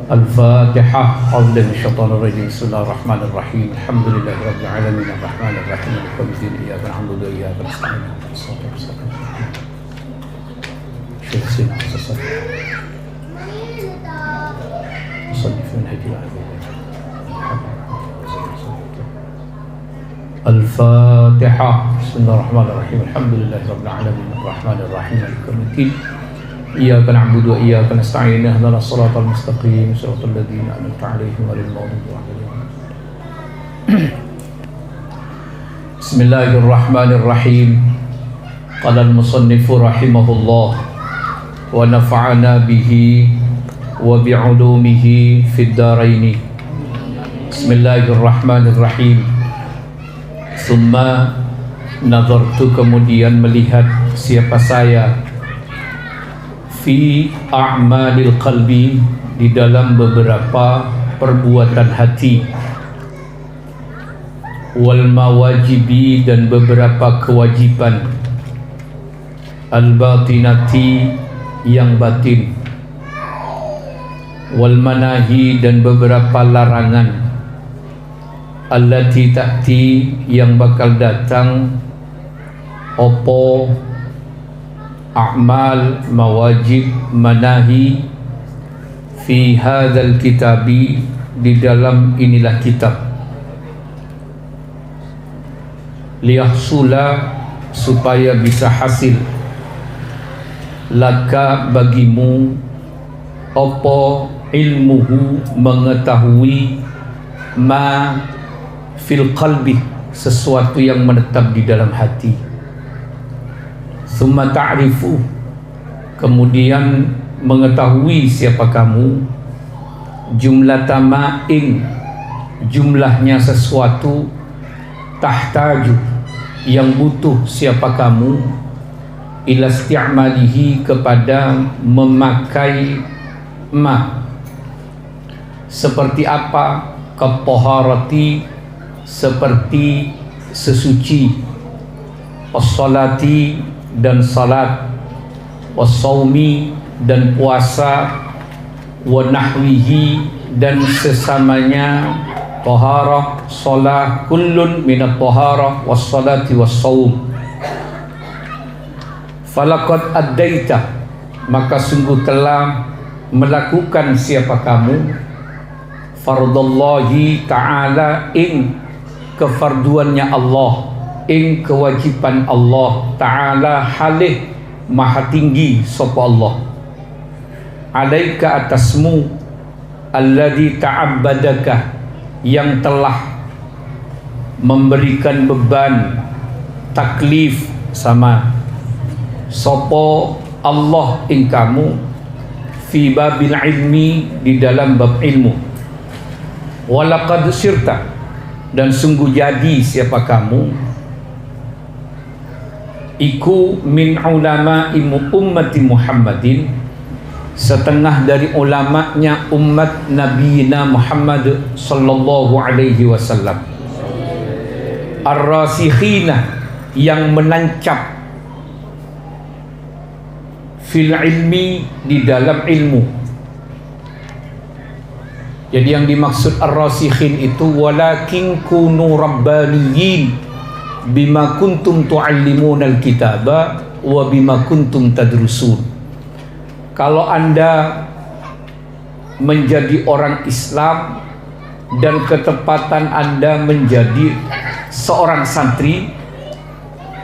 الفاتحة. أعوذ بالله من الشيطان الرجيم. بسم الله الرحمن الرحيم. الحمد لله رب العالمين الرحمن الرحيم مالك يوم الدين إياك نعبد وإياك نستعين اهدنا الصراط المستقيم. شيخ سيدنا صلي في منهج الفاتحة. بسم الله الرحمن الرحيم. الحمد لله رب العالمين الرحمن الرحيم مالك يوم الدين إياك نعبد وإياك نستعين اهدنا الصراط المستقيم صراط الذين أنعمت عليهم غير المغضوب عليهم. بسم الله الرحمن الرحيم. قال المصنف رحمه الله ونفعنا به وبعلومه في الدارين. بسم الله الرحمن الرحيم. ثم nazartu, kemudian melihat siapa saya, fi a'malil qalbi, di dalam beberapa perbuatan hati, wal mawajibi, dan beberapa kewajiban, al batinati, yang batin, wal manahi, dan beberapa larangan, allati ta'ti, yang bakal datang, opo a'mal, mawajib, manahi, fi hadzal kitabi, di dalam inilah kitab, liyahsula, supaya bisa hasil, laka, bagimu, opo ilmuhu, mengetahui, ma fil qalbi, sesuatu yang menetap di dalam hati, summa ta'rifu, kemudian mengetahui siapa kamu, jumlata ma'in, jumlahnya sesuatu, tahtaju, yang butuh siapa kamu, ila isti'malihi, kepada memakai ma, seperti apa, ketoharati, seperti sesuci, wassalati, dan salat, wassaumi, dan puasa, wa nahwihi, dan sesamanya, taharah, salat, kullun minat taharah, wassalati, wassaum. Falaqad addaita, maka sungguh telah melakukan siapa kamu, fardallahi ta'ala, ing kefarduannya Allah, ing kewajiban Allah ta'ala, halih maha tinggi sapa Allah, alaika, atasmu, alladhi ta'abbadaka, yang telah memberikan beban taklif sama sapa Allah ing kamu, fi babil ilmi, di dalam bab ilmu, walaqad sirta, dan sungguh jadi siapa kamu, iku min ulama ummati Muhammadin, setengah dari ulamanya umat Nabi Muhammad sallallahu alaihi wasallam, ar-rasikhina, yang menancap, fil ilmi, di dalam ilmu. Jadi yang dimaksud ar-rasikhin itu, walakin kunu rabbaniyin bima kuntum tu'allimunal kitaba wa bima kuntum tadrusun. Kalau Anda menjadi orang Islam dan ketepatan Anda menjadi seorang santri,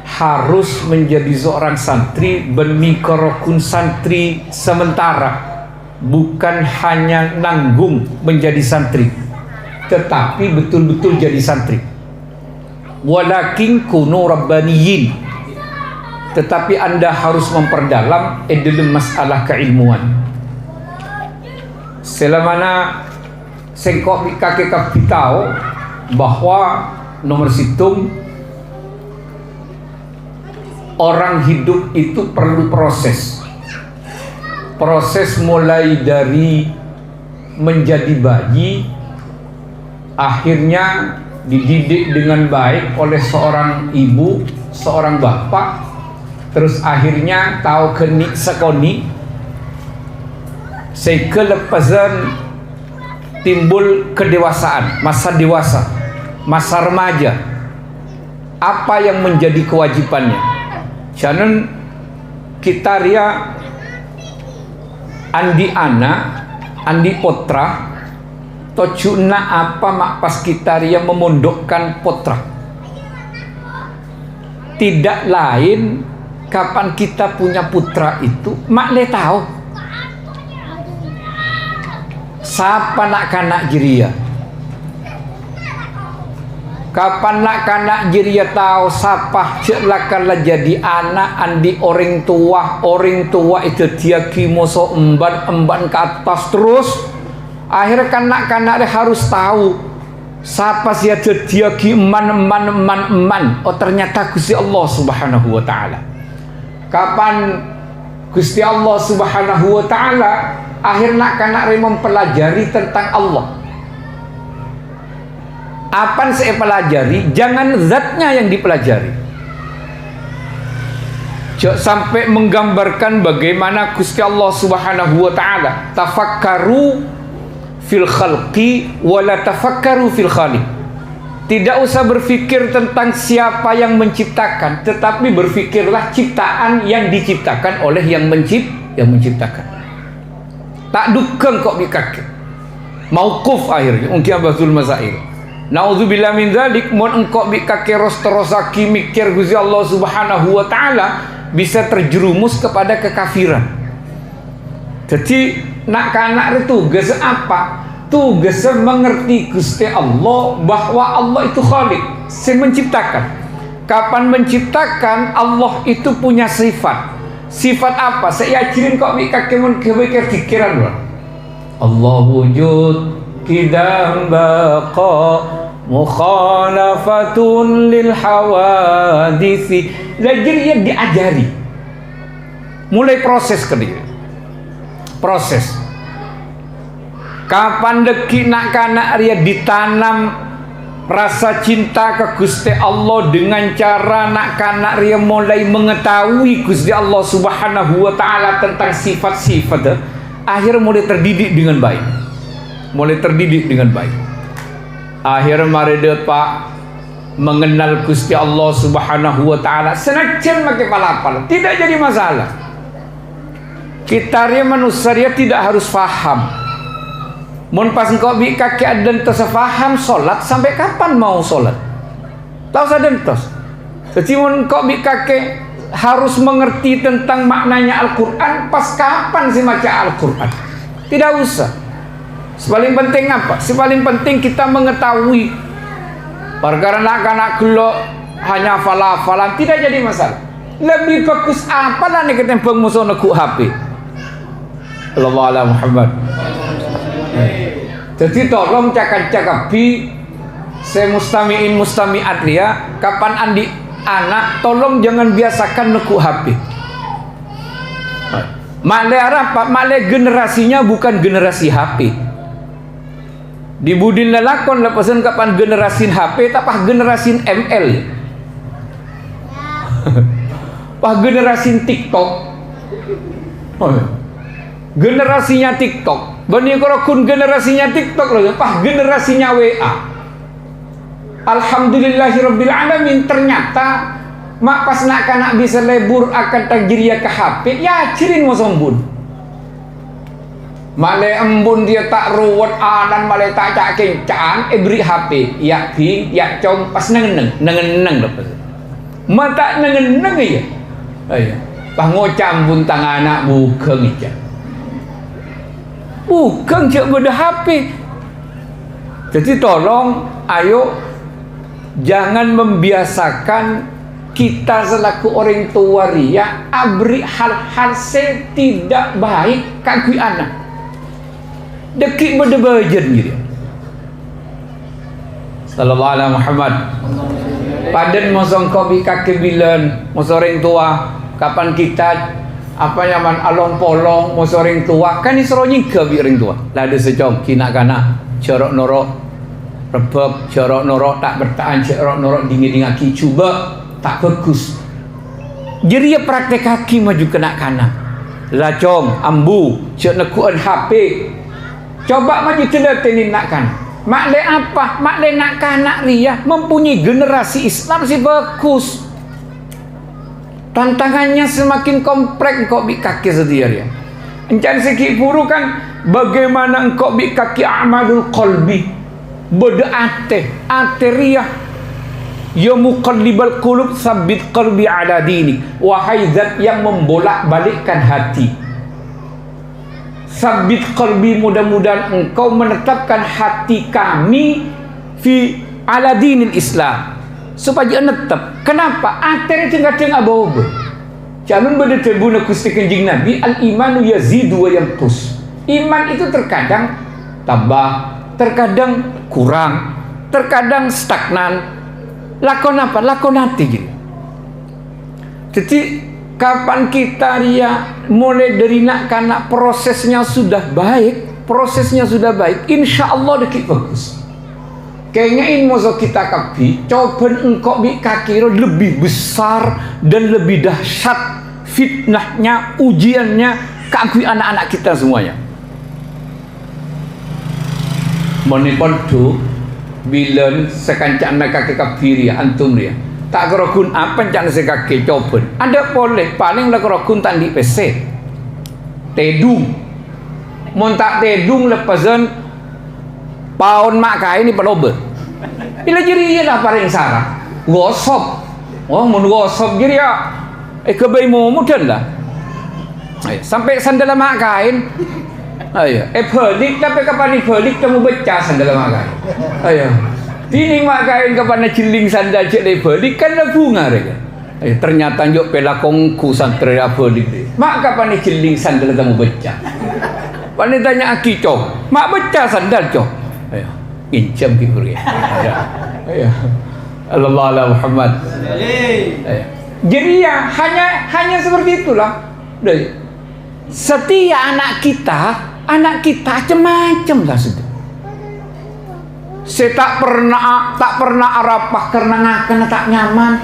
harus menjadi seorang santri bermikrokun santri sementara, bukan hanya nanggung menjadi santri, tetapi betul-betul jadi santri. Walakin kunu rabbaniyin, tetapi Anda harus memperdalam dalam masalah keilmuan. Selamana sengkok kakek kapitau bahwa nomor situng orang hidup itu perlu proses mulai dari menjadi bayi, akhirnya dididik dengan baik oleh seorang ibu, seorang bapak, terus akhirnya tahu kenik sekoni, saya kelepasan timbul kedewasaan, masa dewasa, masa remaja. Apa yang menjadi kewajibannya? Jangan kita ria andi anak, andi potra, tojuna apa mak pas kita ria memondokkan potra. Tidak lain kapan kita punya putra itu mak le tahu siapa nak kanak jiria. Kapan nak kanak jiria tahu siapa celakalah jadi anak andi orang tua itu dia kimoso emban ke atas terus. Akhirnya kanak-kanak harus tahu siapa sih dia ki eman. Oh ternyata Gusti Allah Subhanahu wa taala. Kapan Gusti Allah Subhanahu wa taala akhirnya kanak mempelajari tentang Allah. Apa yang saya pelajari? Jangan zatnya yang dipelajari. Jangan sampai menggambarkan bagaimana Gusti Allah Subhanahu wa taala tafakkaru fil khalqi wala tafakkaru fil khaliq. Tidak usah berpikir tentang siapa yang menciptakan, tetapi berpikirlah ciptaan yang diciptakan oleh yang menciptakan. Tak dukung kok bikak. Mauquf akhirnya ungkap Abdul Masail. Nauzubillah min dzalik, mun engkau bikak terosaki mikir Gusti Allah Subhanahu wa taala bisa terjerumus kepada kekafiran. Jadi nak kanak itu tugas apa? Tugas mengerti Gusti Allah bahwa Allah itu Khalik, si menciptakan. Kapan menciptakan Allah itu punya sifat. Sifat apa? Saya ajarin kok bikak kebikir pikiran loh. Allah wujud kidam baqa mukhalafatun lil hawadisi. Jadi diajari. Mulai proses ke dia. Proses. Kapan deki nak kanak ria ditanam rasa cinta ke Gusti Allah dengan cara nak kanak ria mulai mengetahui Gusti Allah Subhanahu wa taala tentang sifat-sifat, akhir mulai terdidik dengan baik. Akhir mari pak mengenal Gusti Allah Subhanahu wa taala senajan make palapal tidak jadi masalah. Kita ria manusia tidak harus faham. Mun pas engkau bi kaki adan tersefaham solat sampai kapan mau solat? Tahu saden tos. Jadi mun engkau bi kaki harus mengerti tentang maknanya Al-Quran pas kapan sih baca Al-Quran? Tidak usah. Paling penting apa? Paling penting kita mengetahui. Perkara anak-anak gelo hanya hafalan tidak jadi masalah. Lebih bagus apa lah nih ketempeng musuh nekuk HP. Sallallahu alaihi Muhammad. Jadi tolong cakap-cakapi saya mustami'at dia kapan andi anak tolong jangan biasakan nekuk HP. Makle apa? Makle generasinya bukan generasi HP. Di budin lelakon lepasan kapan generasin HP tapah generasin ML. Pah generasin TikTok. Generasinya TikTok. Bani kalau kun generasinya TikTok loh, pah generasinya WA. Alhamdulillahirabbil alamin ternyata mak pas nak kanak bisa lebur akan tajriya ke HP, ya cirin mosombun. Male embun dia tak ruwet adan male tak cak kencan beri HP, ya ping, ya com pas nengen lepas. Mata nengen ya. Ayo. Pah ngocam buntang anak bukan aja. Bukan cak beda HP. Jadi tolong ayo jangan membiasakan kita selaku orang tua ria abri hal-hal yang tidak baik kagui anak. Dekik beda bajan gitu. Sallallahu alaihi Muhammad. Padan mosong kopi kaki bilan mosoreng tua kapan kita apa nyaman along polong mosoreng tua kan isronya ke biring tua lah ada secom kina kana corok norok rebab corok norok tak bertahan corok norok dingin aki coba tak bagus jadi ya praktek kaki maju kena kana lah com ambu cek nekuan HP Coba maju telatinin nak kan. Makle apa? Makle nak kanak ria mempunyai generasi Islam sih bagus. Tantangannya semakin kompleks kok bi kaki sedia ya. Encan segi buru kan bagaimana engkau bi kaki amalul qalbi. Beda ate ria. Ya muqallibal qulub sabbit qalbi ala dinik. Wahai zat yang membolak-balikkan hati. Sabit qalbi, mudah-mudahan engkau menetapkan hati kami fi ala dinil Islam supaya netap. Kenapa? Ater tengah-tengah bawa jangan berdetebuna kusti kanjing Nabi, al imanu yazidu wa yanqus. Iman itu terkadang tambah, terkadang kurang, terkadang stagnan. Lakon apa? Lakon hati gitu. Jadi kapan kita ria mulai dari nak kanak prosesnya sudah baik, insya Allah dekik bagus. Kayaknya mau kita kapi, coba engkau bi kaki lebih besar dan lebih dahsyat fitnahnya, ujiannya kaki anak-anak kita semuanya. Monipon tu bilen sekancak nak kaki kapi ria antum ria. Tak kerokun apa jangan sekaki coba. Ada boleh paling lah kerokun tandi PC. Tedung. Montak tedung lepasan paun mak kai ni pelober. Bila jadi lah paling sarah. Gosop. Oh mun gosop jadi ya. Kebai mu mudan lah. Sampai sandal mak kain. Ayo. Berdik tapi kapan ni berdik kamu baca sandal mak kain. Ayo. Tining mak kain kapan ciling sandal cek level di kan ada bunga mereka. Ternyata jok pelakongku santri apa di. Mak kapan ciling sandal kamu baca? Pani tanya aki cok. Mak baca sandal cok. Ayo, incam kibur ya. Ayo. Allah Muhammad. Ayo. Jadi ya hanya seperti itulah. Setiap anak kita macam-macam lah sudah. Saya tak pernah arapah karena ngakan tak nyaman,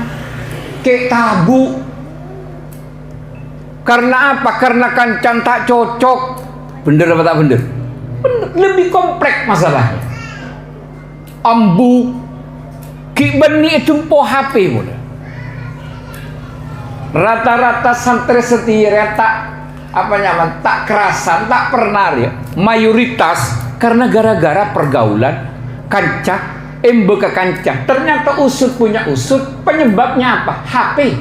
kayak tabu. Karena apa? Karena kancan tak cocok. Bener apa tak bener? Bener. Lebih kompleks masalahnya. Ambu, ki beni jumpo HP pun. Rata-rata santri setia tak apa nyaman, tak kerasan, tak pernah ya. Mayoritas karena gara-gara pergaulan. Kancah, ke kancah. Ternyata usut punya usut. Penyebabnya apa? HP.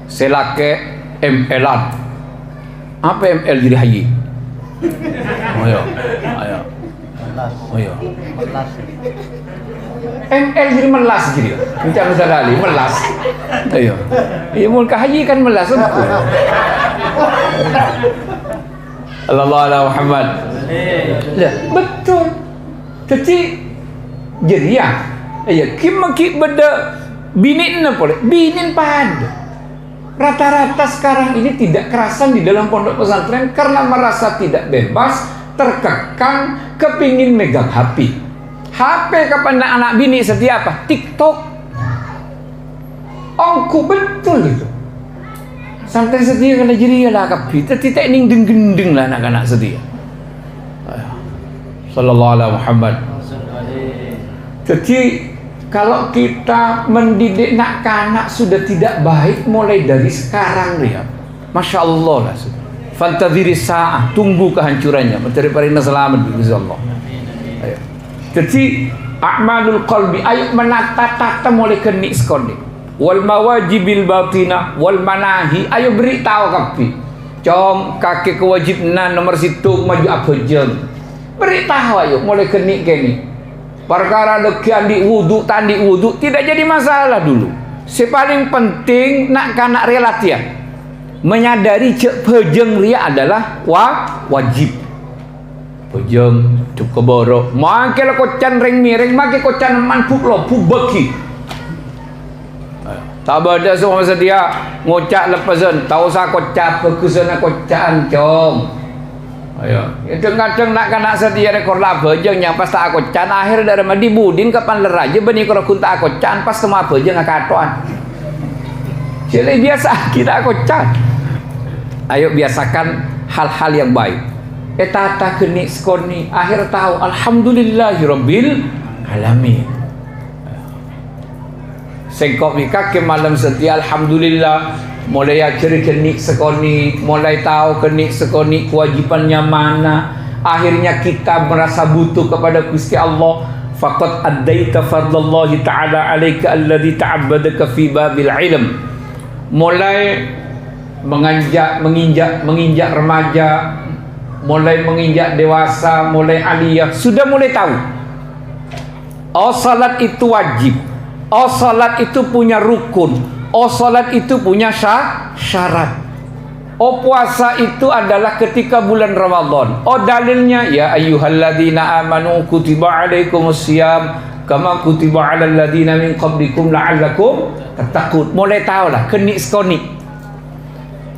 Selake ML-an. Apa ML jadi haji? Ayo. ML jadi melas jadi. Minta misal kali melas. Ayo. Ya mun haji kan melas. Allah Muhammad. Betul. Jadi ya kimaki beda binin boleh binin pada rata-rata sekarang ini tidak kerasan di dalam pondok pesantren karena merasa tidak bebas, terkekang, kepingin megang HP kapan anak bini setia apa? TikTok. Ongku betul itu santai setia kena jadi lah kapi tidak ning gendeng lah anak-anak setia. Sallallahu alaihi Muhammad. Jadi kalau kita mendidik nak kanak sudah tidak baik mulai dari sekarang dia. Masya Allah lah. Fantadhiri sa'ah, tunggu kehancurannya. Mencari parina selamat bismillah. Ayo. Jadi a'malul qalbi, ayo menata-tata mulai kenik sekondi. Wal mawajibil batina wal manahi, ayo beritahu kapi. Com kaki kewajiban nomor situ maju apa jeng. Beritahu ayo mulai kenik perkara leki tandi wudu tidak jadi masalah dulu. Sepaling penting nak kanak relatian menyadari cek pejeng ria adalah wajib. Pejeng cukup borok makai kocan ring miring makai kocan manpuk lo pubeki. Tak ada semua masa dia ngocak lepasan tahu sa kocak perkusana kocaan com. Ayo, kadang-kadang nak kanak setia rekor laba jeng yang pas tak aku can akhir dari madi budin kapan leraja beni kalau kun tak aku can pas semua apa jeng akatoan. Jadi biasa kita aku can. Ayo biasakan hal-hal yang baik. tata kenik skoni akhir tahu alhamdulillahirabbil alamin. Sengkok mika ke malam setia alhamdulillah mulai akhir kenik sekoni, mulai tahu kenik sekoni kewajibannya mana. Akhirnya kita merasa butuh kepada Gusti Allah. Faqad addaita fadlallahi ta'ala alaika alladhi ta'abbadaka fi babil ilm. Mulai menginjak remaja, mulai menginjak dewasa, mulai aliyah, sudah mulai tahu. Oh, salat itu wajib. Oh, salat itu punya rukun. Oh, salat itu punya syarat. Oh, puasa itu adalah ketika bulan Ramadan. Oh, dalilnya ya ayyuhalladzina amanu kutiba alaikumusiyam kama kutiba alal ladzina min qablikum la'allakum tattaqun. Mulai tahu lah kenik sekonik.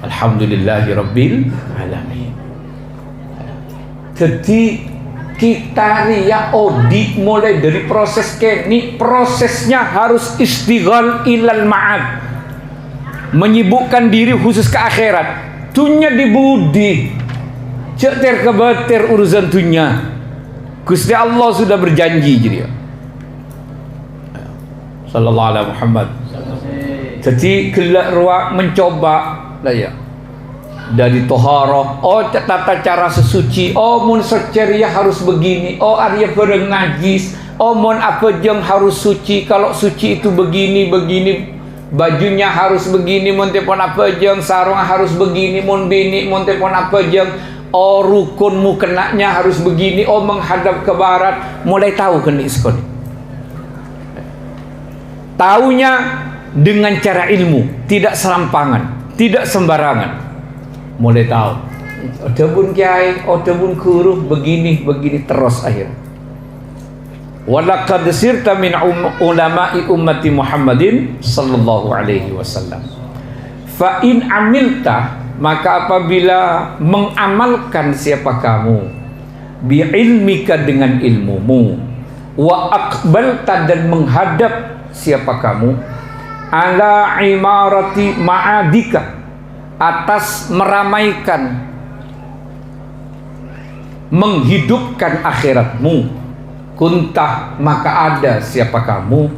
Alhamdulillahirabbil alamin. Jadi kita riya audit mulai dari proses kenik, prosesnya harus istighal ilal ma'ad, menyibukkan diri khusus ke akhirat. Dunia di budi cek terkebater urusan dunia. Gusti Allah sudah berjanji jadi sallallahu alaihi Muhammad. Jadi kelak ruak mencoba lah ya dari toharoh. Oh, tata cara sesuci. Oh, mun seceriah harus begini. Oh, arya bareng najis. Oh, mun apa jeng harus suci. Kalau suci itu begini. Bajunya harus begini. Mun tepon apa jeng sarung harus begini. Mun bini mun tepon apa jeng. Oh, rukunmu kenaknya harus begini. Oh, menghadap ke barat. Mulai tahu kenik sekali. Taunya dengan cara ilmu, tidak serampangan, tidak sembarangan. Mulai tahu. Ada pun kiai, ada pun guru, begini terus akhir. Walaqad sirta min ulama'i ummati Muhammadin sallallahu alaihi wasallam. Fa in amilta, maka apabila mengamalkan siapa kamu bi ilmika dengan ilmumu, wa aqbalta dan menghadap siapa kamu ala imarati ma'adika, atas meramaikan, menghidupkan akhiratmu, kuntah maka ada siapa kamu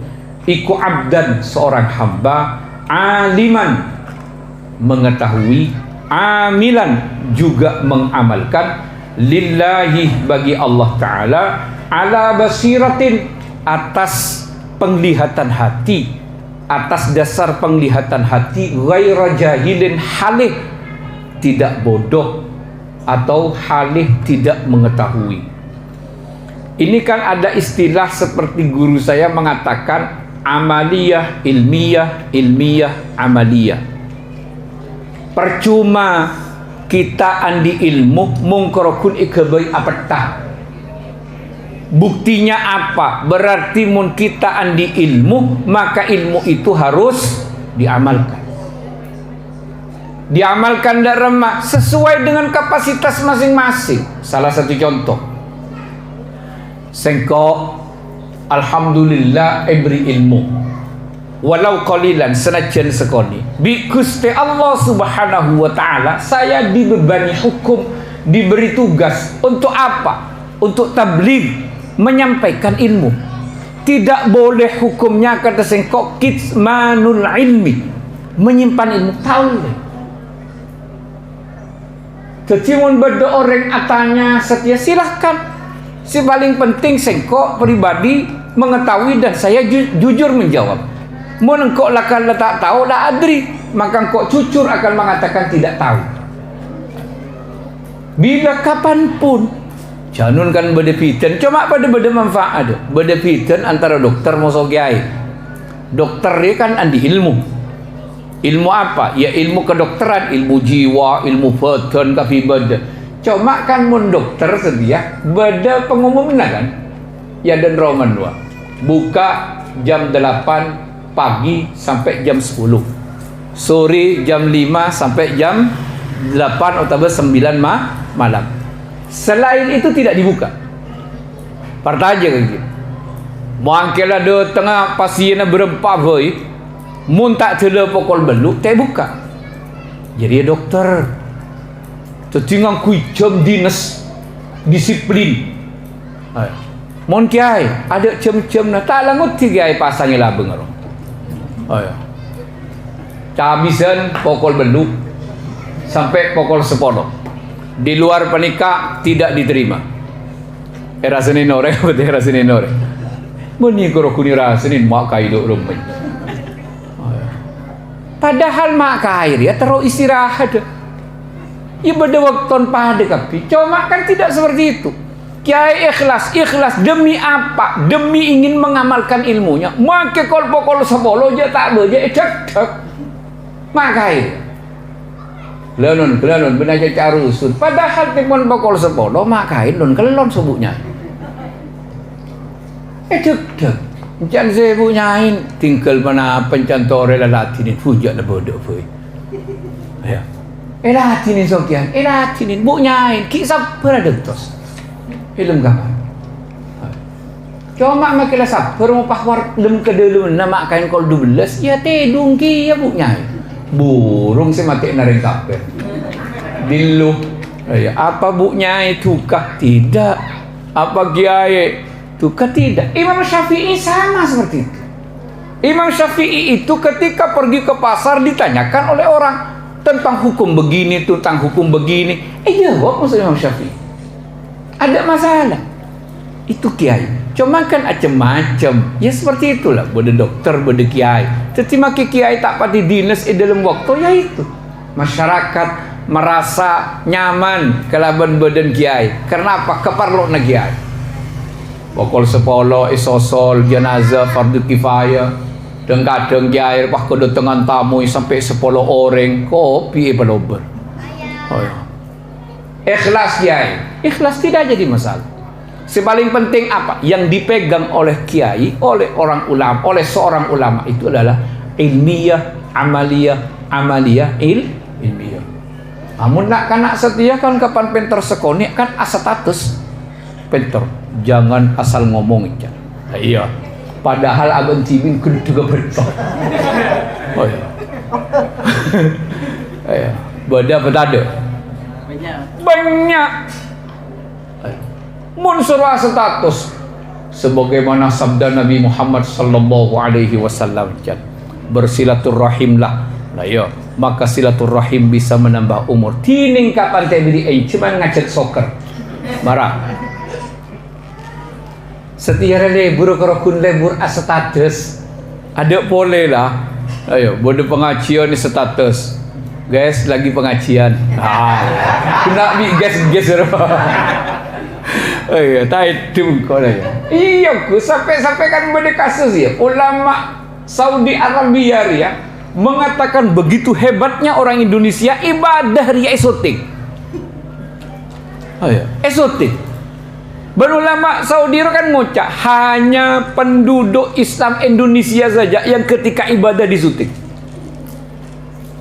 iku abdan seorang hamba, aliman mengetahui, amilan juga mengamalkan, lillahi bagi Allah Ta'ala, ala basiratin atas penglihatan hati, atas dasar penglihatan hati, ghaira jahilin halih tidak bodoh atau halih tidak mengetahui. Ini kan ada istilah seperti guru saya mengatakan amaliyah, ilmiyah, ilmiyah, amaliyah. Percuma kita andi ilmu mungkorokun ikabai apatah. Buktinya apa? Berarti mun kita andi ilmu, maka ilmu itu harus diamalkan. Diamalkan dan remah sesuai dengan kapasitas masing-masing. Salah satu contoh, sengko alhamdulillah beri ilmu walau qalilan senajan sekoni bi Gusti Allah Subhanahu wa taala, saya dibebani hukum, diberi tugas untuk apa? Untuk tabligh, menyampaikan ilmu. Tidak boleh hukumnya kata sengko kitmanul ilmi, menyimpan ilmu. Tahu jadi mun beda orang atanya setia, silahkan. Si paling penting sengkok pribadi mengetahui dan saya jujur menjawab. Mun engkau lakal tak tahu la adri, maka engkau jujur akan mengatakan tidak tahu. Bila kapanpun janun kan beda fitan, cuma pada beda manfaat ada. Beda fitan antara dokter mau kiai. Dokter dia kan andi ilmu. Ilmu apa? Ya ilmu kedokteran, ilmu jiwa, ilmu badan, kafi badan. Cuma kan mun dokter sedia beda pengumuman kan ya, dan Roman 2 buka jam 8 pagi sampai jam 10, sore jam 5 sampai jam 8 atau 9 malam. Selain itu tidak dibuka. Partai aja gitu. Mungkin ada tengah pasien berempat boy, mun tak tela pokol beluk tak buka. Jadi dokter jadi ngangkui jam dinas disiplin. Mon kiai ada cem-cem na tak langut kiai pasangi labeng ro. Cabisan pokol benduk sampai pokol 10. Di luar penikah tidak diterima. Era Senin ore, betul era Senin ore. Meni koro kuni rasenin mak kai dok rumah. Padahal mak kai ya terus istirahat. Ya pada waktu pada kapi. Cuma kan tidak seperti itu. Kiai ikhlas demi apa? Demi ingin mengamalkan ilmunya. Maka kol pokol 10 je tak beje cek. Makai. Lenon benaja carusun. Padahal timon pokol 10 makai non kelon subuhnya. Cek. Jangan saya punyain tinggal mana pencantore lalati ni pujak na bodoh foi. Ya. Latinin sokian, latinin punyain kisah peradentos. Film kapan? Cuma makilah sabar mau pahwar lem kedelu nama kain kol 12 ya tedung ki ya bunyai. Burung si mati naring kape. Dilu. Ya, apa bunyai tukah tidak? Apa kiai tukah tidak? Imam Syafi'i sama seperti itu. Imam Syafi'i itu ketika pergi ke pasar ditanyakan oleh orang tentang hukum begini, tentang hukum begini. Jawab maksud Imam Syafi'i. Ada masalah. Itu kiai. Cuma kan macam-macam. Ya seperti itulah. Bode dokter, bode kiai. Tetapi kiai tak pati dinas dalam waktu ya itu. Masyarakat merasa nyaman kelaban badan kiai. Karena apa? Keperlu na kiai. Pokol 10 isosol jenazah fardu kifayah. Dan kadang kiai pas kedatangan tamu sampai 10 orang. Kopi pelober. Oh ya. Ikhlas kiai. Ikhlas tidak jadi masalah. Sepaling penting apa? Yang dipegang oleh kiai, oleh orang ulama, oleh seorang ulama itu adalah ilmiah, amaliyah, ilmiah. Namun nak kanak setia kan kapan pinter sekoni kan asatatus pinter. Jangan asal ngomong aja. Iya. Padahal abang Cimin kudu juga betul. Oh iya. Iya. Beda betade. Banyak. Mun surah status sebagaimana sabda Nabi Muhammad sallallahu alaihi wasallam, bersilaturrahimlah. Nah ya, maka silaturrahim bisa menambah umur. Tining kapan teh biri cuman ngacet soccer. Marah. Setiap lebur kerokun lebur status. Ada boleh lah. Ayo, bodoh pengajian ni status. Guys, lagi pengajian. Kena bi guys. Oh iya, tak itu kau lah. Iya, sampai kan pada kasus ya. Ulama Saudi Arabia ya mengatakan begitu hebatnya orang Indonesia ibadah ria esotik. Oh iya, esotik. Berulama Saudi kan ngucap hanya penduduk Islam Indonesia saja yang ketika ibadah disutik.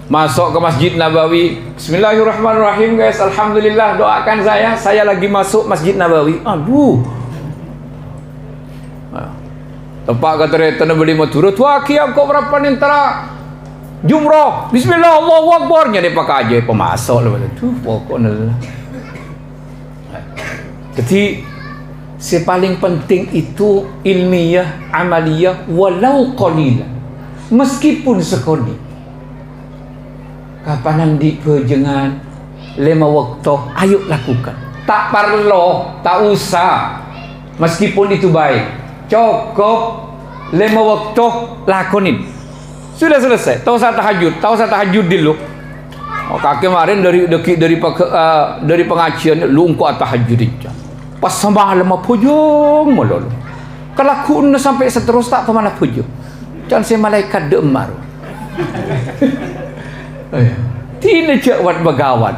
Masuk ke Masjid Nabawi. Bismillahirrahmanirrahim guys. Alhamdulillah, doakan saya lagi masuk Masjid Nabawi. Aduh. Tempat kata retana beli motor. Tua kiam kau berapa nentara jumroh. Bismillah Allahu Akbar. Nyari pakai aja pemasok lah. Tuh pokoknya. Jadi sepaling penting itu ilmiah, amaliyah walau qalila. Meskipun sekali. Kapanan di pejengan 5 waktu, ayo lakukan. Tak perlu, tak usah. Meskipun itu baik, cukup 5 waktu lakonin. Sudah selesai. Tahu saya tahajud dulu. Oh, kaki kemarin dari pengajian lu engkau tahajud aja. Pas sembah lama pujung melulu. Kalau kun sampai seterus tak kemana pujung. Jangan saya malaikat demar. Tidak jawab bagawan.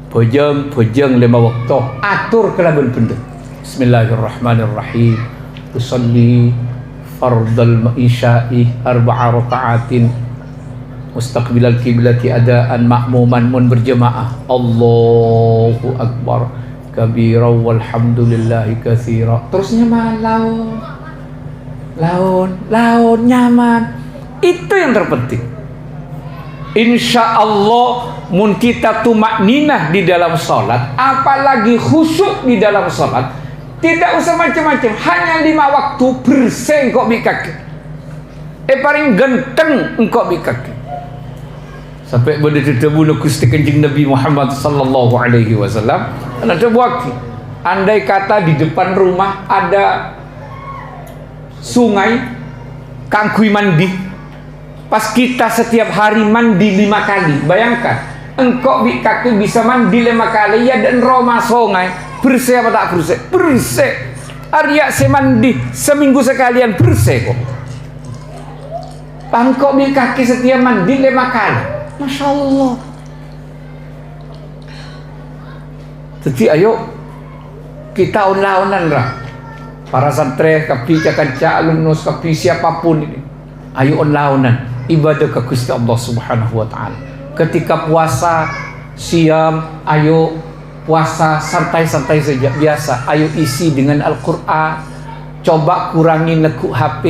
Pujung 5 waktu. Atur kelaban benda. Bismillahirrahmanirrahim. Usalli fardal isya'i 4 raka'atin mustaqbilal kiblati adaan ma'muman mun berjemaah. Allahu akbar kabira walhamdulillahi katsira. Terusnya laun nyaman. Itu yang terpenting. insya Allah mun kita tumakninah di dalam sholat, apalagi khusyuk di dalam sholat, tidak usah macam-macam, hanya 5 waktu bersih engkau bikaki, paling genteng engkau bikaki. Sampai pada tetamu Gusti Kanjeng Nabi Muhammad sallallahu alaihi wasallam, ada buaki. Andai kata di depan rumah ada sungai, kangkui mandi, pas kita setiap hari mandi 5 kali, bayangkan engkau kaki bisa mandi 5 kali ya, dan Roma sungai bersih apa tak bersih? Bersih. Arya se mandi seminggu sekalian bersih kok. Engkau kaki setiap mandi 5 kali, Masya Allah. Jadi ayo kita ulah-ulan lah, para santri, kapi, cakanca, alumnus, kapi, siapapun ini, ayo ulah-ulan ibadah ke Gusti Allah Subhanahu wa Ta'ala. Ketika puasa, siam, ayo puasa santai-santai saja, biasa. Ayo isi dengan Al-Quran, coba kurangi nekuk HP,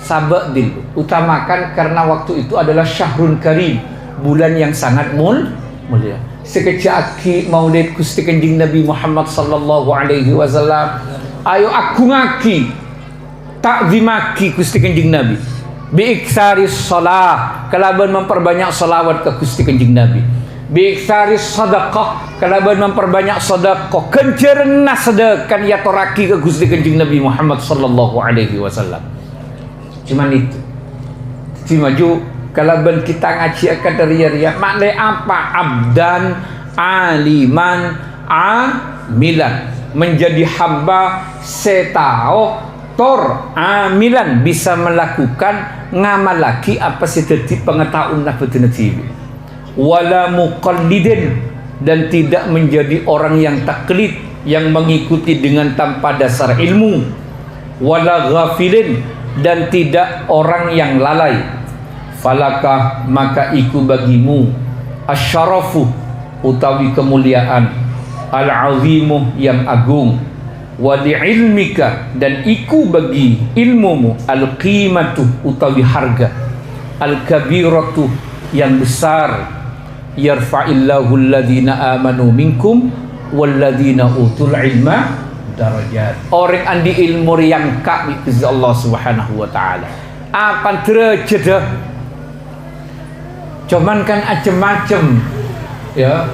sabak dulu. Utamakan karena waktu itu adalah syahrun karim, bulan yang sangat mulia. Sekejap aki maulid Gusti Kanjeng Nabi Muhammad sallallahu alaihi wasallam, ayo aku ngaki takzimaki Gusti Kanjeng Nabi biiksaris shalah, kalaban memperbanyak salawat ke Gusti Kanjeng Nabi, biiksaris sadaqah, kalaban memperbanyak sedekah, kencerna sedekah ya toraki ke Gusti Kanjeng Nabi Muhammad sallallahu alaihi wasallam. Cuman itu maju kalaban kita ngaji akan ria-ria, maknanya apa? Abdan aliman amilan, menjadi hamba setao tor amilan, bisa melakukan ngamal lagi apa sedeti pengetahuan lah betul TV, wala muqallidin, dan tidak menjadi orang yang taklid, yang mengikuti dengan tanpa dasar ilmu, wala ghafilin, dan tidak orang yang lalai. Falakah, maka iku bagimu asyarafu, utawi kemuliaan, al-azimu, yang agung, wa li'ilmika, dan iku bagi ilmumu, al-qimatu, utawi harga, al-kabiratu, yang besar, yarfa'illahu alladhina amanu minkum walladhina utul ilma darajat. Orang andi ilmu yang kak itu Allah Subhanahu wa Ta'ala. Apa derajat? Cuman kan macam-macam ya.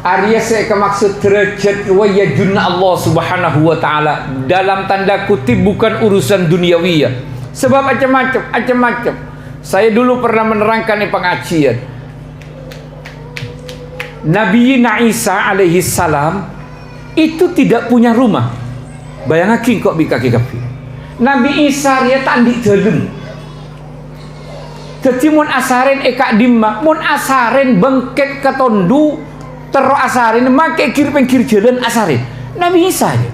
Arya saya maksud derajat wa yajunna Allah Subhanahu wa Ta'ala dalam tanda kutip bukan urusan duniawi ya. Sebab macam-macam. Saya dulu pernah menerangkan di pengajian. Nabi Isa alaihi salam itu tidak punya rumah. Bayangkan kok bikaki-kaki. Nabi Isa dia tak di dalam. Jadi mun asaren eka dimma, mun asaren bengket ketondu, tero asaren make kiri pengkir jalan asaren. Nabi Isa ya.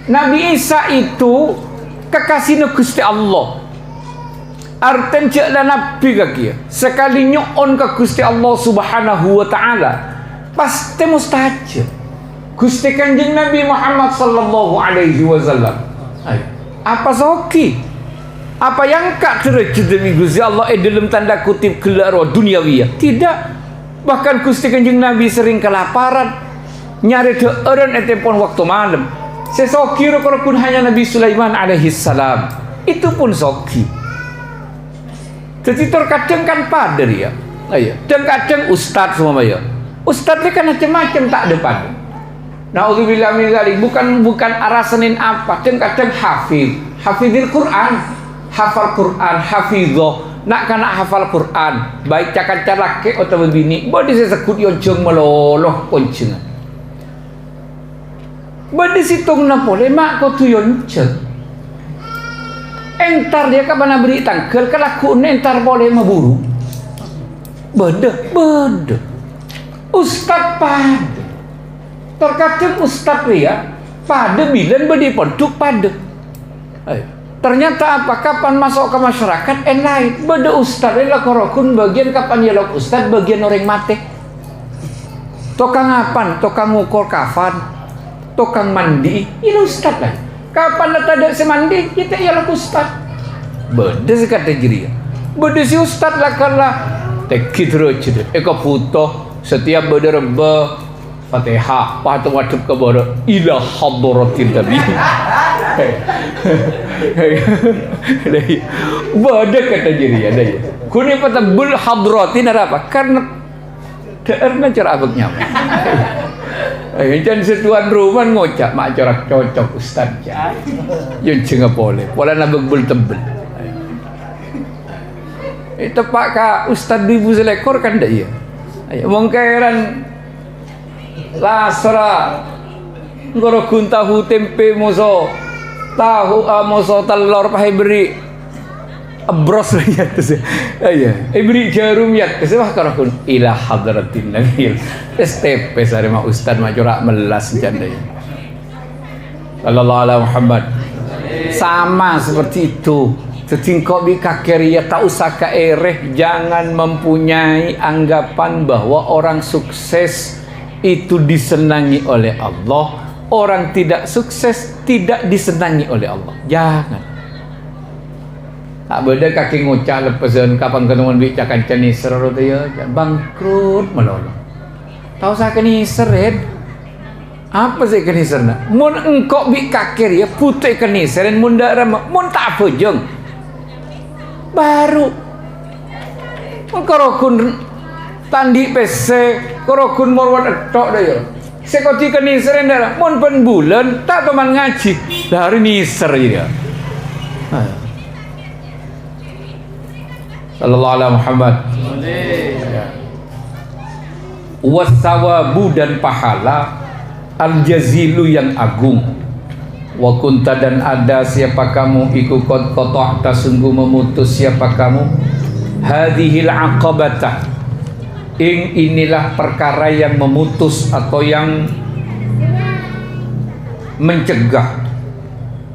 Nabi Isa itu kekasih Gusti Allah. Arten cek dan nabi kaki ya. Sekali nyon ke Gusti Allah Subhanahu wa Ta'ala, pasti mustajab. Gusti Kanjeng Nabi Muhammad sallallahu alaihi wasallam. Apa soki? Apa yang kak derajat demi Gusti Allah dalam tanda kutip gelar duniawiyah? Tidak. Bahkan Gusti Kanjeng Nabi sering kelaparan, nyari deeran etepon waktu malam. Sesoki kalau pun hanya Nabi Sulaiman alaihi salam. Itu pun soki. Jadi terkadang kan pader ya. Dan kadang ustaz semua ya. Ustaznya kan macam-macam tak ada pader. Nauzubillah min dzalik, bukan arasanin apa. Dan kadang hafizil Quran. Hafal Quran, hafizah, nak kena hafal Quran, baik cakap laki atau bini, bodi sesekut yonceng meloloh ponceng. Bodi situng na boleh mak kau tu yonceng. Entar dia kapan beri tangkel, kelaku entar boleh memburu. Beda. Ustaz pada, terkadang ustaz dia pada bilan bodi pondok pada. Ternyata apa? Kapan masuk ke masyarakat lain. Beda ustaz adalah korokun bagian kapan ya lok ustaz bagian orang mati. Tokang apan, tokang ngukur kafan, tokang mandi, ini ustaz lah. Kapan tak ada semandi, kita ya lok ustaz. Beda sekata jiri. Beda si ustaz lah tekit terus itu. Eka puto setiap berderba Fatihah, patut wajib ke bawah ila hadratil nabi. Beda kata diri ada ya. Kuni pada bul hadratin apa? Karena daerahnya cara abagnya. Jangan setuan rumah ngocak mak corak cocok ustaz ya. Yang cenga boleh. Pola nabag bul tebel. Itu pak ka ustaz 2000 selekor kan dah ya. Mongkairan lasra ngorokun tahu tempe moso tahu moso telur pakai beri abros ya tu ya beri jarum ya tu wah karokun ila hadratin nabi STP sare mak ustaz mak corak melas janda ya sallallahu alaihi Muhammad sama seperti itu. Setingkok di kakeria tak usah keereh, jangan mempunyai anggapan bahwa orang sukses itu disenangi oleh Allah, orang tidak sukses tidak disenangi oleh Allah. Jangan. Tak beda kaki ngucap lepasan kapan ketemuan bicara kancani seru dia bangkrut melolo. Tahu saya kini seret. Apa sih kini serna? Mun engkau bi kakir ya putih kini seret mun darah mun tak apa jeng. Baru korokun tandi PC korokun morwan etok dah ya sekoti keni serendara mon pen bulan tak teman ngaji dari niser ya sallallahu alaihi Muhammad wasawabu dan pahala al-jazilu yang agung. Wa kunta dan ada siapa kamu iku qad qata'ta sungguh memutus siapa kamu hadhil aqabata inilah perkara yang memutus atau yang mencegah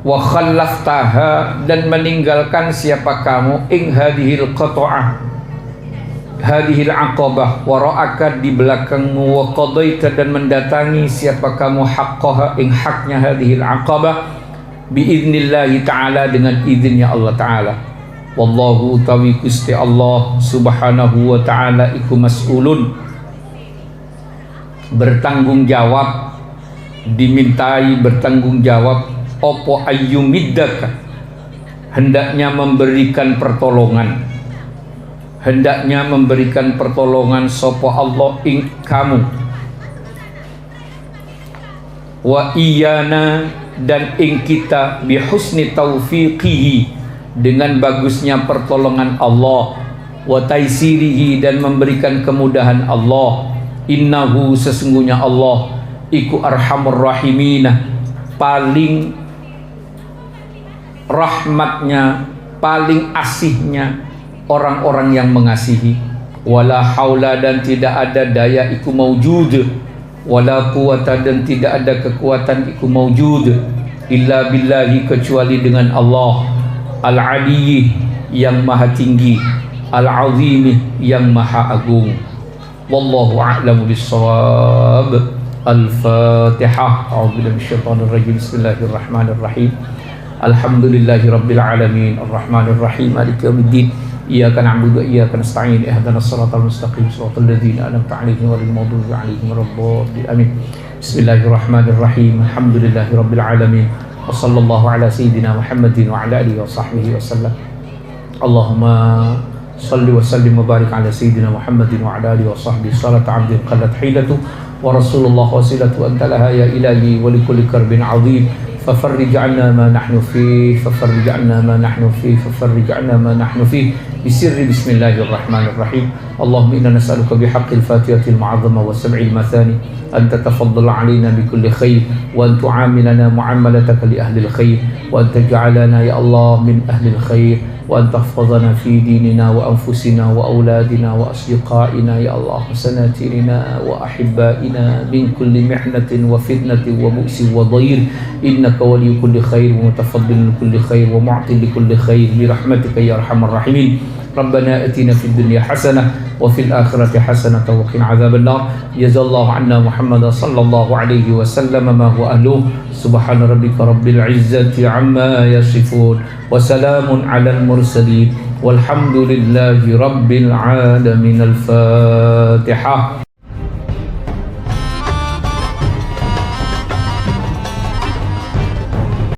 wa khallaftaha dan meninggalkan siapa kamu ing hadhil qata'ah hadhil aqabah wara'aka di belakangmu wa qadaita dan mendatangi siapa kamu haqqaha ing haknya hadhil aqabah biidnillahi ta'ala dengan izinnya Allah ta'ala. Wallahu tawi Gusti Allah subhanahu wa ta'ala iku mas'ulun bertanggung jawab dimintai bertanggung jawab opo ayyumiddaka hendaknya memberikan pertolongan sopo Allah ing kamu wa iyana dan ing kita bihusni taufiqihi dengan bagusnya pertolongan Allah wa taisirihi dan memberikan kemudahan Allah innahu sesungguhnya Allah iku arhamur rahimina paling rahmatnya paling asihnya orang-orang yang mengasihi wala haula dan tidak ada daya iku maujud wala quwata dan tidak ada kekuatan iku maujud illa billahi kecuali dengan Allah al-aliyyi yang maha tinggi al-azimi yang maha agung. Wallahu a'lamu bis-shawab. Al-Fatihah. A'udzubillahi minasyaitonir rajim. Bismillahirrahmanirrahim. Alhamdulillahi rabbil alamin arrahmanir rahim maliki yaumiddin iyyaka na'budu wa iyyaka nasta'in ihdinas siratal mustaqim siratal ladzina an'amta 'alaihim ghairil maghdubi 'alaihim waladdallin amin. Bismillahirrahmanirrahim. Alhamdulillahi rabbil alamin wa sallallahu ala sayyidina Muhammadin wa ala alihi wa sahbihi wa sallam. Allahumma salli wa sallim wa barik ala sayyidina Muhammadin wa ala alihi wa sahbihi salatu 'abdin qallat hilatu wa rasulullah wasilatu anta laha ya ilahi wa likulli karbin 'azim ففرج عنا ما نحن فيه ففرج عنا ما نحن فيه ففرج عنا ما نحن فيه بسر بسم الله الرحمن الرحيم. اللهم إنا نسألك بحق الفاتحة المعظمة والسبع المثاني أن تتفضل علينا بكل خير وأن تعاملنا معاملتك لأهل الخير وأن تجعلنا يا الله من أهل الخير وأن تحفظنا في ديننا وأنفسنا وأولادنا وأصدقائنا يا الله وسناترنا وأحبائنا من كل محنة وفتنة وبؤس وضير إنك ولي كل خير ومتفضل لكل خير ومعطي لكل خير برحمتك يا أرحم الراحمين. ربنا آتنا في الدنيا حسنة وفي الآخرة حسنة وقنا عذاب النار. جزا الله عنا محمد صلى الله عليه وسلم ما هو أهله. سبحان ربك رب العزة عما يصفون وسلام على المرسلين والحمد لله رب العالمين. الفاتحة.